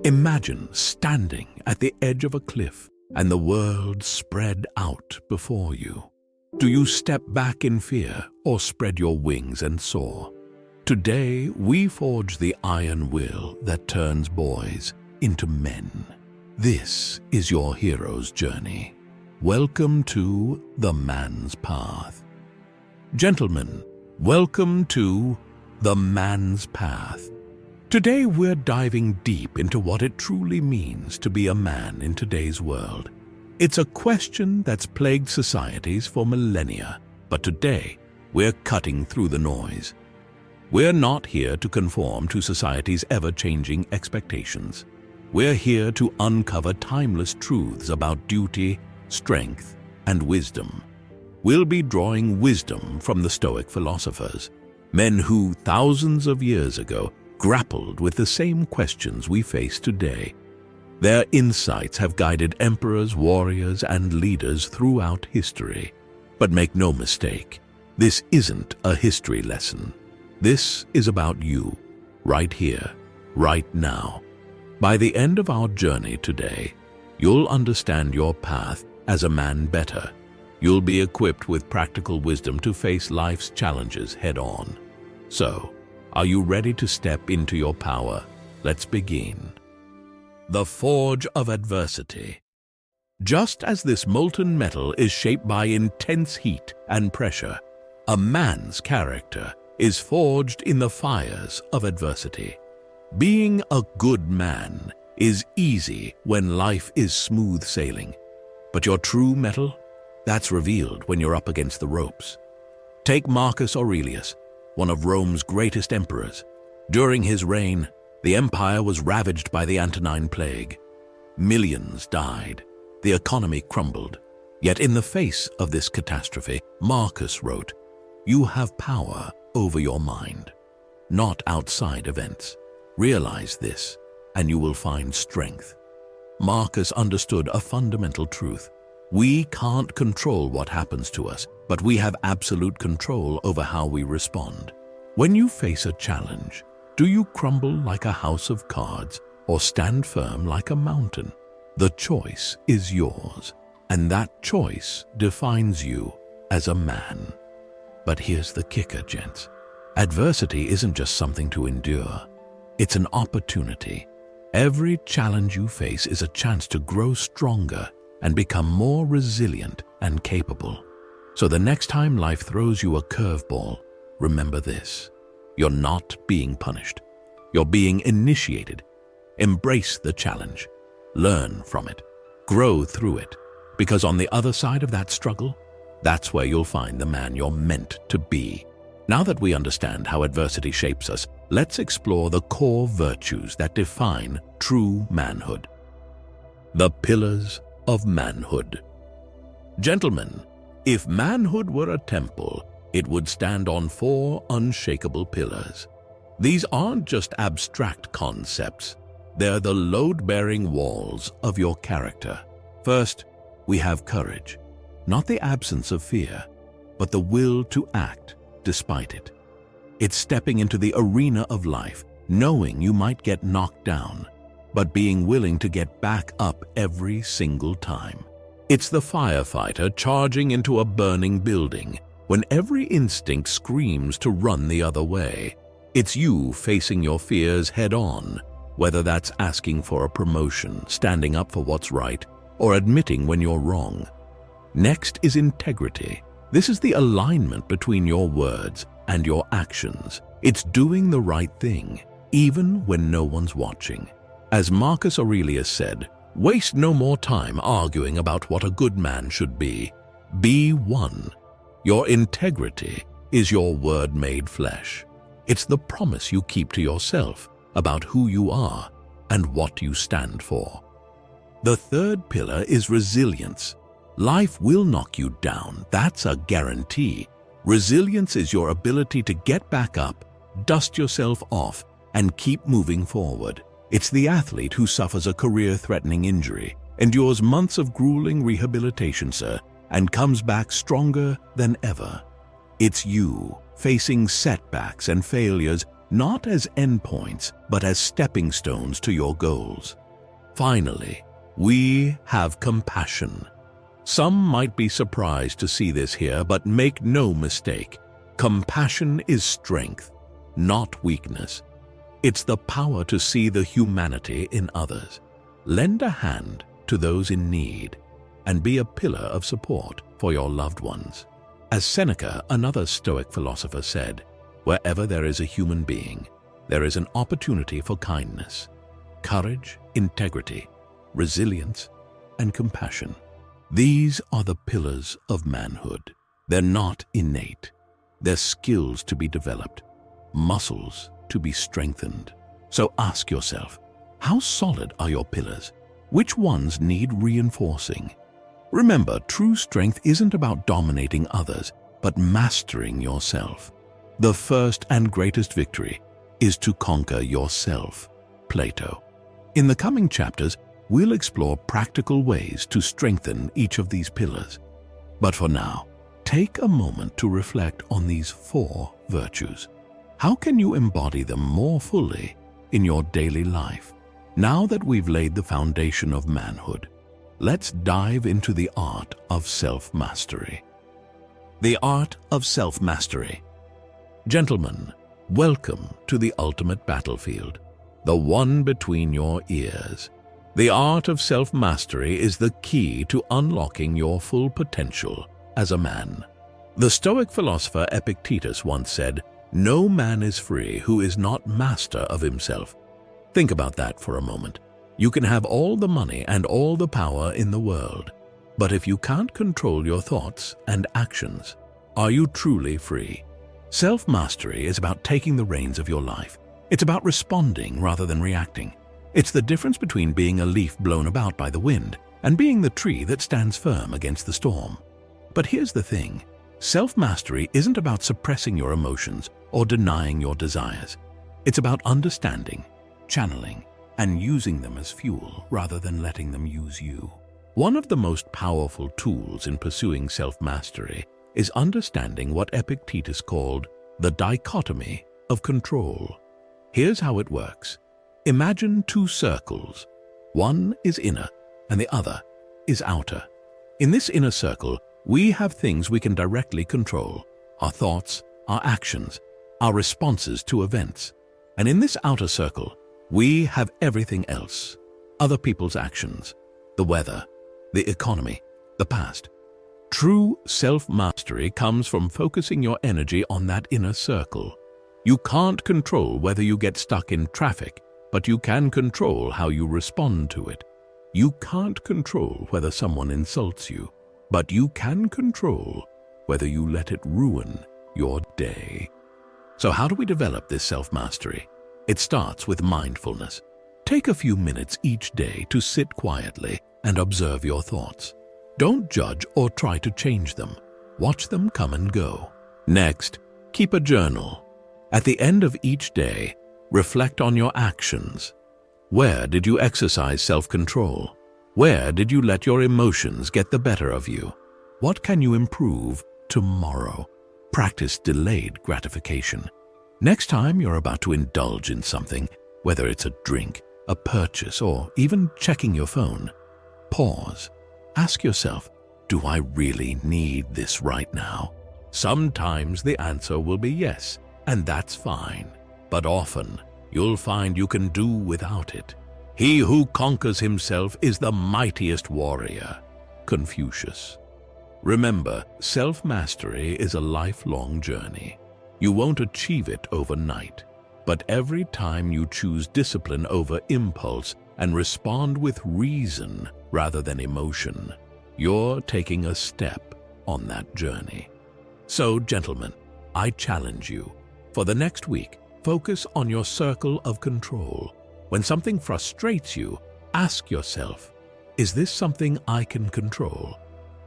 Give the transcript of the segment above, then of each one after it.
Imagine standing at the edge of a cliff and the world spread out before you. Do you step back in fear or spread your wings and soar? Today, we forge the iron will that turns boys into men. This is your hero's journey. Welcome to the man's path. Gentlemen, welcome to the man's path. Today we're diving deep into what it truly means to be a man in today's world. It's a question that's plagued societies for millennia, but today we're cutting through the noise. We're not here to conform to society's ever-changing expectations. We're here to uncover timeless truths about duty, strength, and wisdom. We'll be drawing wisdom from the Stoic philosophers, men who thousands of years ago grappled with the same questions we face today. Their insights have guided emperors, warriors, and leaders throughout history. But make no mistake, this isn't a history lesson. This is about you, right here, right now. By the end of our journey today, you'll understand your path as a man better. You'll be equipped with practical wisdom to face life's challenges head-on. So, are you ready to step into your power? Let's begin. The forge of adversity. Just as this molten metal is shaped by intense heat and pressure, a man's character is forged in the fires of adversity. Being a good man is easy when life is smooth sailing, but your true metal, that's revealed when you're up against the ropes. Take Marcus Aurelius, one of Rome's greatest emperors. During his reign, the empire was ravaged by the Antonine Plague. Millions died. The economy crumbled. Yet in the face of this catastrophe, Marcus wrote, "You have power over your mind, not outside events. Realize this, and you will find strength." Marcus understood a fundamental truth. We can't control what happens to us, but we have absolute control over how we respond. When you face a challenge, do you crumble like a house of cards or stand firm like a mountain? The choice is yours, and that choice defines you as a man. But here's the kicker, gents. Adversity isn't just something to endure. It's an opportunity. Every challenge you face is a chance to grow stronger and become more resilient and capable. So the next time life throws you a curveball, remember this: you're not being punished. You're being initiated. Embrace the challenge. Learn from it. Grow through it. Because on the other side of that struggle, that's where you'll find the man you're meant to be. Now that we understand how adversity shapes us, let's explore the core virtues that define true manhood. The pillars of manhood. Gentlemen, if manhood were a temple, it would stand on 4 unshakable pillars. These aren't just abstract concepts. They're the load-bearing walls of your character. First, we have courage. Not the absence of fear, but the will to act despite it. It's stepping into the arena of life, knowing you might get knocked down, but being willing to get back up every single time. It's the firefighter charging into a burning building when every instinct screams to run the other way. It's you facing your fears head-on, whether that's asking for a promotion, standing up for what's right, or admitting when you're wrong. Next is integrity. This is the alignment between your words and your actions. It's doing the right thing, even when no one's watching. As Marcus Aurelius said, "Waste no more time arguing about what a good man should be. Be one." Your integrity is your word made flesh. It's the promise you keep to yourself about who you are and what you stand for. The third pillar is resilience. Life will knock you down, that's a guarantee. Resilience is your ability to get back up, dust yourself off, and keep moving forward. It's the athlete who suffers a career-threatening injury, endures months of grueling rehabilitation, and comes back stronger than ever. It's you, facing setbacks and failures not as endpoints, but as stepping stones to your goals. Finally, we have compassion. Some might be surprised to see this here, but make no mistake. Compassion is strength, not weakness. It's the power to see the humanity in others, lend a hand to those in need, and be a pillar of support for your loved ones. As Seneca, another Stoic philosopher, said, "Wherever there is a human being, there is an opportunity for kindness, courage, integrity, resilience, and compassion." These are the pillars of manhood. They're not innate. They're skills to be developed, muscles to be strengthened. So ask yourself, how solid are your pillars? Which ones need reinforcing? Remember, true strength isn't about dominating others, but mastering yourself. The first and greatest victory is to conquer yourself. Plato. In the coming chapters, we'll explore practical ways to strengthen each of these pillars. But for now, take a moment to reflect on these 4 virtues. How can you embody them more fully in your daily life? Now that we've laid the foundation of manhood, let's dive into the art of self-mastery. The art of self-mastery. Gentlemen, welcome to the ultimate battlefield, the one between your ears. The art of self-mastery is the key to unlocking your full potential as a man. The Stoic philosopher Epictetus once said, "No man is free who is not master of himself." Think about that for a moment. You can have all the money and all the power in the world, but if you can't control your thoughts and actions, are you truly free? Self-mastery is about taking the reins of your life. It's about responding rather than reacting. It's the difference between being a leaf blown about by the wind and being the tree that stands firm against the storm. But here's the thing. Self-mastery isn't about suppressing your emotions or denying your desires. It's about understanding, channeling, and using them as fuel rather than letting them use you. One of the most powerful tools in pursuing self-mastery is understanding what Epictetus called the dichotomy of control. Here's how it works. Imagine 2 circles. One is inner and the other is outer. In this inner circle, we have things we can directly control: our thoughts, our actions, our responses to events. And in this outer circle, we have everything else: other people's actions, the weather, the economy, the past. True self-mastery comes from focusing your energy on that inner circle. You can't control whether you get stuck in traffic, but you can control how you respond to it. You can't control whether someone insults you, but you can control whether you let it ruin your day. So how do we develop this self-mastery? It starts with mindfulness. Take a few minutes each day to sit quietly and observe your thoughts. Don't judge or try to change them. Watch them come and go. Next, keep a journal. At the end of each day, reflect on your actions. Where did you exercise self-control? Where did you let your emotions get the better of you? What can you improve tomorrow? Practice delayed gratification. Next time you're about to indulge in something, whether it's a drink, a purchase, or even checking your phone, pause. Ask yourself, do I really need this right now? Sometimes the answer will be yes, and that's fine. But often, you'll find you can do without it. He who conquers himself is the mightiest warrior. Confucius. Remember, self-mastery is a lifelong journey. You won't achieve it overnight, but every time you choose discipline over impulse and respond with reason rather than emotion, you're taking a step on that journey. So, gentlemen, I challenge you. For the next week, focus on your circle of control. When something frustrates you, ask yourself, is this something I can control?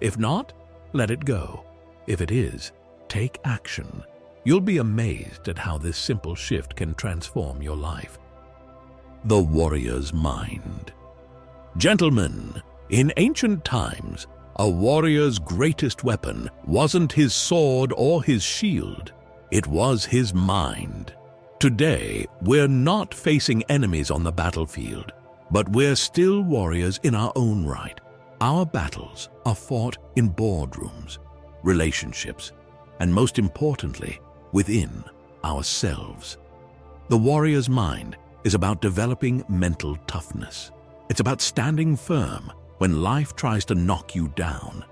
If not, let it go. If it is, take action. You'll be amazed at how this simple shift can transform your life. The warrior's mind. Gentlemen, in ancient times, a warrior's greatest weapon wasn't his sword or his shield. It was his mind. Today, we're not facing enemies on the battlefield, but we're still warriors in our own right. Our battles are fought in boardrooms, relationships, and most importantly, within ourselves. The warrior's mind is about developing mental toughness. It's about standing firm when life tries to knock you down.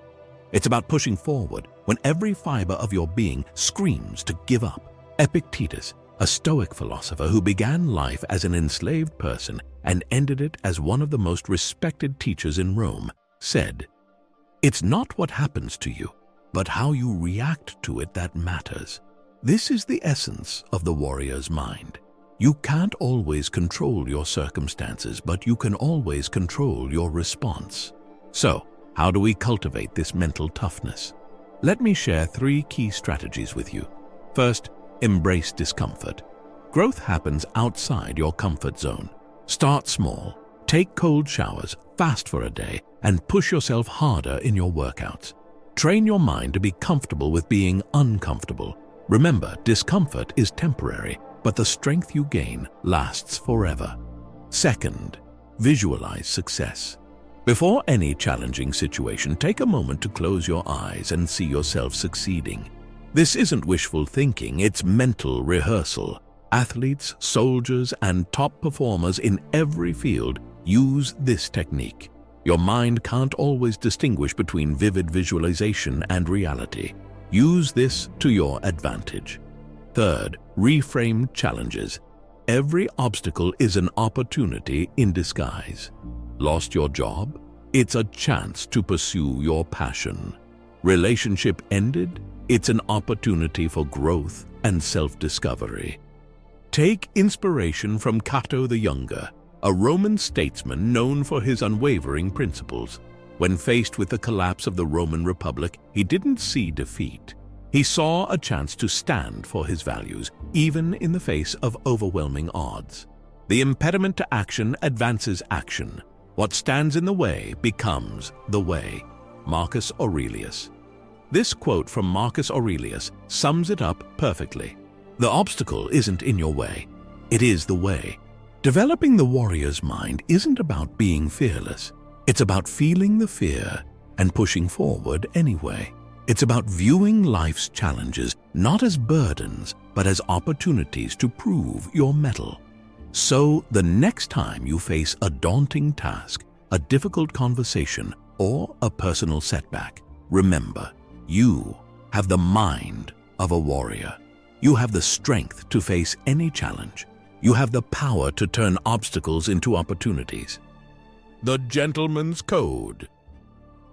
It's about pushing forward when every fiber of your being screams to give up. Epictetus, a Stoic philosopher who began life as an enslaved person and ended it as one of the most respected teachers in Rome, said, "It's not what happens to you, but how you react to it that matters." This is the essence of the warrior's mind. You can't always control your circumstances, but you can always control your response. So, how do we cultivate this mental toughness? Let me share 3 key strategies with you. First, embrace discomfort. Growth happens outside your comfort zone. Start small. Take cold showers, fast for a day, and push yourself harder in your workouts. Train your mind to be comfortable with being uncomfortable. Remember, discomfort is temporary, but the strength you gain lasts forever. Second, visualize success. Before any challenging situation, take a moment to close your eyes and see yourself succeeding. This isn't wishful thinking, it's mental rehearsal. Athletes, soldiers, and top performers in every field use this technique. Your mind can't always distinguish between vivid visualization and reality. Use this to your advantage. Third, reframe challenges. Every obstacle is an opportunity in disguise. Lost your job? It's a chance to pursue your passion. Relationship ended? It's an opportunity for growth and self-discovery. Take inspiration from Cato the Younger, a Roman statesman known for his unwavering principles. When faced with the collapse of the Roman Republic, he didn't see defeat. He saw a chance to stand for his values, even in the face of overwhelming odds. The impediment to action advances action. What stands in the way becomes the way. Marcus Aurelius. This quote from Marcus Aurelius sums it up perfectly. The obstacle isn't in your way, it is the way. Developing the warrior's mind isn't about being fearless. It's about feeling the fear and pushing forward anyway. It's about viewing life's challenges not as burdens, but as opportunities to prove your mettle. So the next time you face a daunting task, a difficult conversation, or a personal setback, remember, you have the mind of a warrior. You have the strength to face any challenge. You have the power to turn obstacles into opportunities. The Gentleman's Code.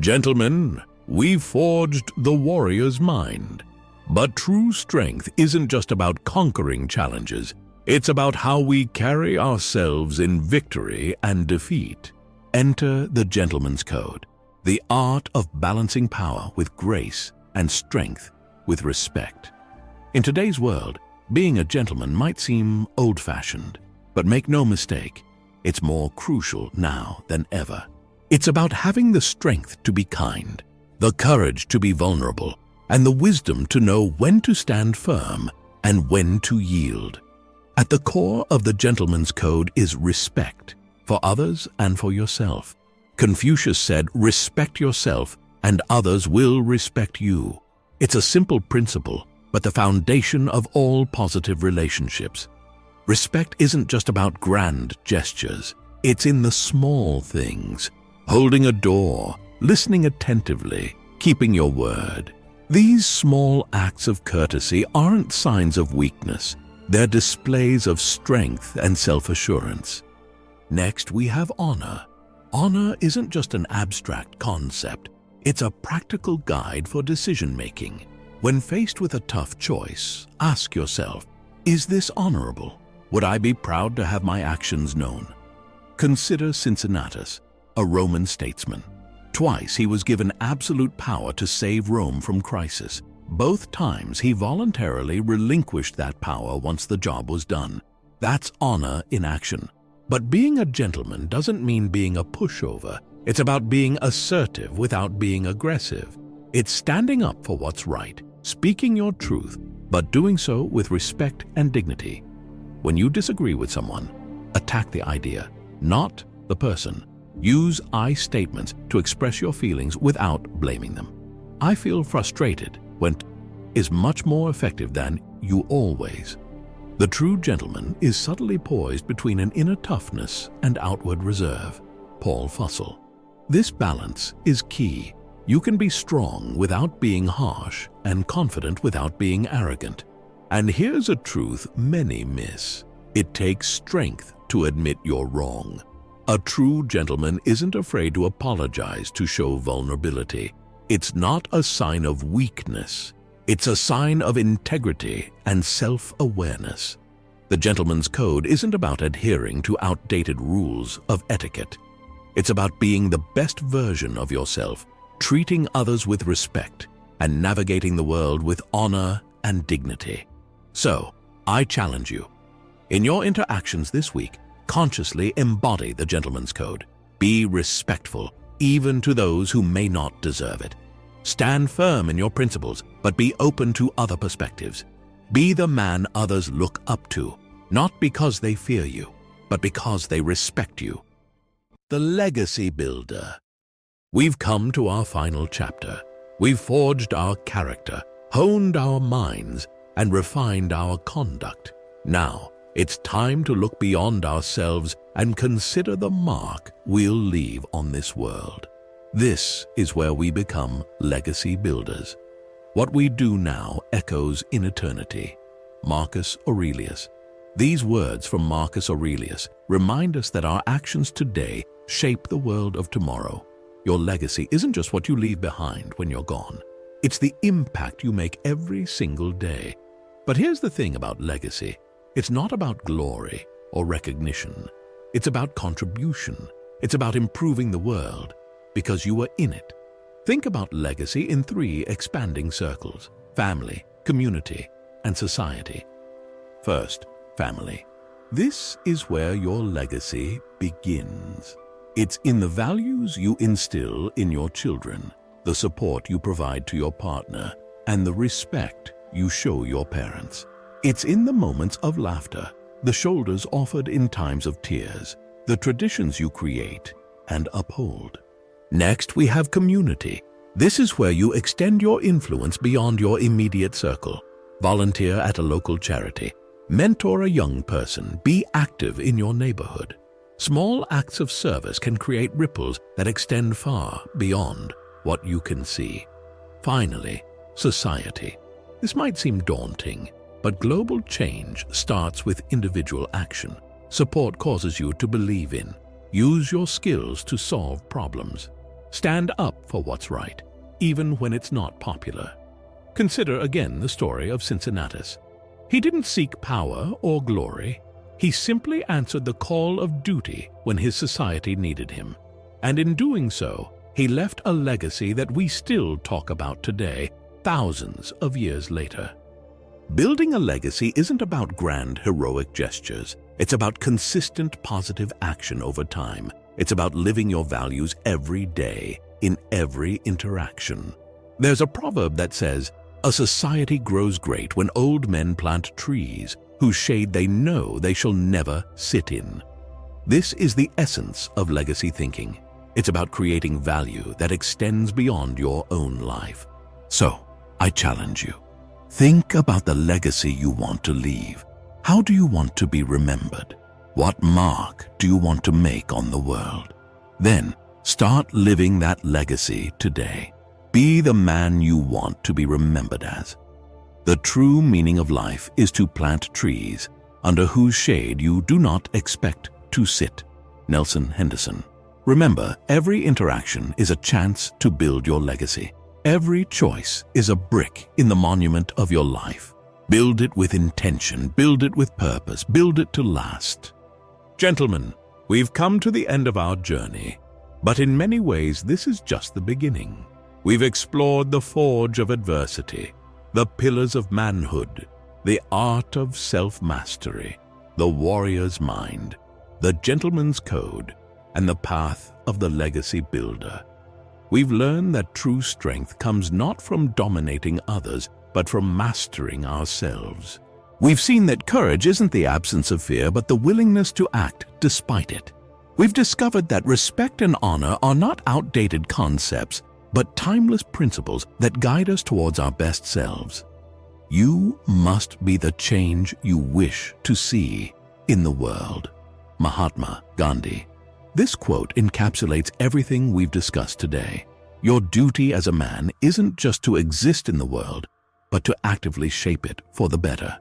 Gentlemen, we've forged the warrior's mind. But true strength isn't just about conquering challenges. It's about how we carry ourselves in victory and defeat. Enter the Gentleman's Code, the art of balancing power with grace and strength with respect. In today's world, being a gentleman might seem old-fashioned, but make no mistake, it's more crucial now than ever. It's about having the strength to be kind, the courage to be vulnerable, and the wisdom to know when to stand firm and when to yield. At the core of the Gentleman's Code is respect, for others and for yourself. Confucius said, "Respect yourself, and others will respect you." It's a simple principle, but the foundation of all positive relationships. Respect isn't just about grand gestures. It's in the small things. Holding a door, listening attentively, keeping your word. These small acts of courtesy aren't signs of weakness. They're displays of strength and self-assurance. Next, we have honor. Honor isn't just an abstract concept. It's a practical guide for decision-making. When faced with a tough choice, ask yourself, is this honorable? Would I be proud to have my actions known? Consider Cincinnatus, a Roman statesman. Twice he was given absolute power to save Rome from crisis. Both times he voluntarily relinquished that power once the job was done. That's honor in action. But being a gentleman doesn't mean being a pushover. It's about being assertive without being aggressive. It's standing up for what's right, speaking your truth, but doing so with respect and dignity. When you disagree with someone, attack the idea, not the person. Use I statements to express your feelings without blaming them. I feel frustrated when is much more effective than you always. The true gentleman is subtly poised between an inner toughness and outward reserve. Paul Fussell. This balance is key. You can be strong without being harsh and confident without being arrogant. And here's a truth many miss. It takes strength to admit you're wrong. A true gentleman isn't afraid to apologize to show vulnerability. It's not a sign of weakness. It's a sign of integrity and self-awareness. The gentleman's code isn't about adhering to outdated rules of etiquette. It's about being the best version of yourself, treating others with respect, and navigating the world with honor and dignity. So, I challenge you. In your interactions this week, consciously embody the gentleman's code. Be respectful, even to those who may not deserve it. Stand firm in your principles, but be open to other perspectives. Be the man others look up to, not because they fear you, but because they respect you. The Legacy Builder. We've come to our final chapter. We've forged our character, honed our minds, and refined our conduct. Now, it's time to look beyond ourselves and consider the mark we'll leave on this world. This is where we become legacy builders. What we do now echoes in eternity. Marcus Aurelius. These words from Marcus Aurelius remind us that our actions today shape the world of tomorrow. Your legacy isn't just what you leave behind when you're gone. It's the impact you make every single day. But here's the thing about legacy. It's not about glory or recognition. It's about contribution. It's about improving the world because you were in it. Think about legacy in three expanding circles: family, community, and society. First, family. This is where your legacy begins. It's in the values you instill in your children, the support you provide to your partner, and the respect you show your parents. It's in the moments of laughter, the shoulders offered in times of tears, the traditions you create and uphold. Next, we have community. This is where you extend your influence beyond your immediate circle. Volunteer at a local charity. Mentor a young person. Be active in your neighborhood. Small acts of service can create ripples that extend far beyond what you can see. Finally, society. This might seem daunting, but global change starts with individual action. Support causes you to believe in. Use your skills to solve problems. Stand up for what's right, even when it's not popular. Consider again the story of Cincinnatus. He didn't seek power or glory. He simply answered the call of duty when his society needed him. And in doing so, he left a legacy that we still talk about today, thousands of years later. Building a legacy isn't about grand, heroic gestures. It's about consistent, positive action over time. It's about living your values every day, in every interaction. There's a proverb that says, "A society grows great when old men plant trees, whose shade they know they shall never sit in." This is the essence of legacy thinking. It's about creating value that extends beyond your own life. So, I challenge you. Think about the legacy you want to leave. How do you want to be remembered? What mark do you want to make on the world? Then, start living that legacy today. Be the man you want to be remembered as. The true meaning of life is to plant trees under whose shade you do not expect to sit. Nelson Henderson. Remember, every interaction is a chance to build your legacy. Every choice is a brick in the monument of your life. Build it with intention, build it with purpose, build it to last. Gentlemen, we've come to the end of our journey, but in many ways this is just the beginning. We've explored the forge of adversity, the pillars of manhood, the art of self-mastery, the warrior's mind, the gentleman's code, and the path of the legacy builder. We've learned that true strength comes not from dominating others, but from mastering ourselves. We've seen that courage isn't the absence of fear, but the willingness to act despite it. We've discovered that respect and honor are not outdated concepts, but timeless principles that guide us towards our best selves. You must be the change you wish to see in the world. Mahatma Gandhi. This quote encapsulates everything we've discussed today. Your duty as a man isn't just to exist in the world, but to actively shape it for the better.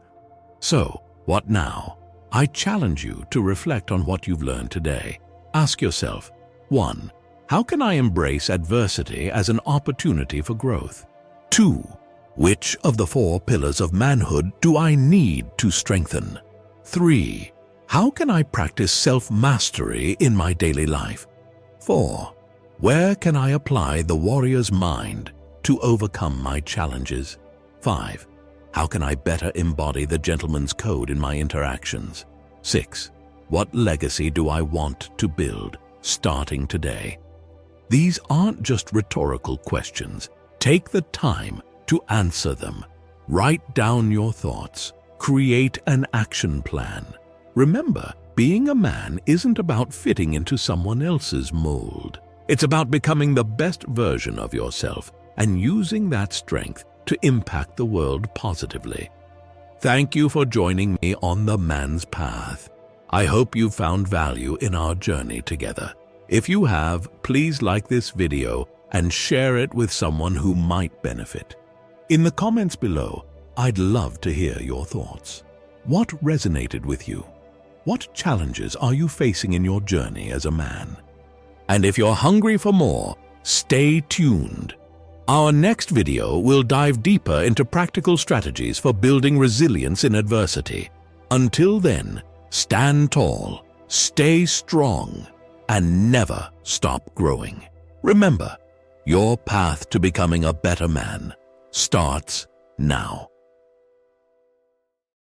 So, what now? I challenge you to reflect on what you've learned today. Ask yourself, 1. How can I embrace adversity as an opportunity for growth? 2. Which of the 4 pillars of manhood do I need to strengthen? 3. How can I practice self-mastery in my daily life? 4. Where can I apply the warrior's mind to overcome my challenges? 5. How can I better embody the gentleman's code in my interactions? 6. What legacy do I want to build, starting today? These aren't just rhetorical questions. Take the time to answer them. Write down your thoughts. Create an action plan. Remember, being a man isn't about fitting into someone else's mold. It's about becoming the best version of yourself and using that strength to impact the world positively. Thank you for joining me on the Man's Path. I hope you found value in our journey together. If you have, please like this video and share it with someone who might benefit. In the comments below, I'd love to hear your thoughts. What resonated with you? What challenges are you facing in your journey as a man? And if you're hungry for more, stay tuned. Our next video will dive deeper into practical strategies for building resilience in adversity. Until then, stand tall, stay strong, and never stop growing. Remember, your path to becoming a better man starts now.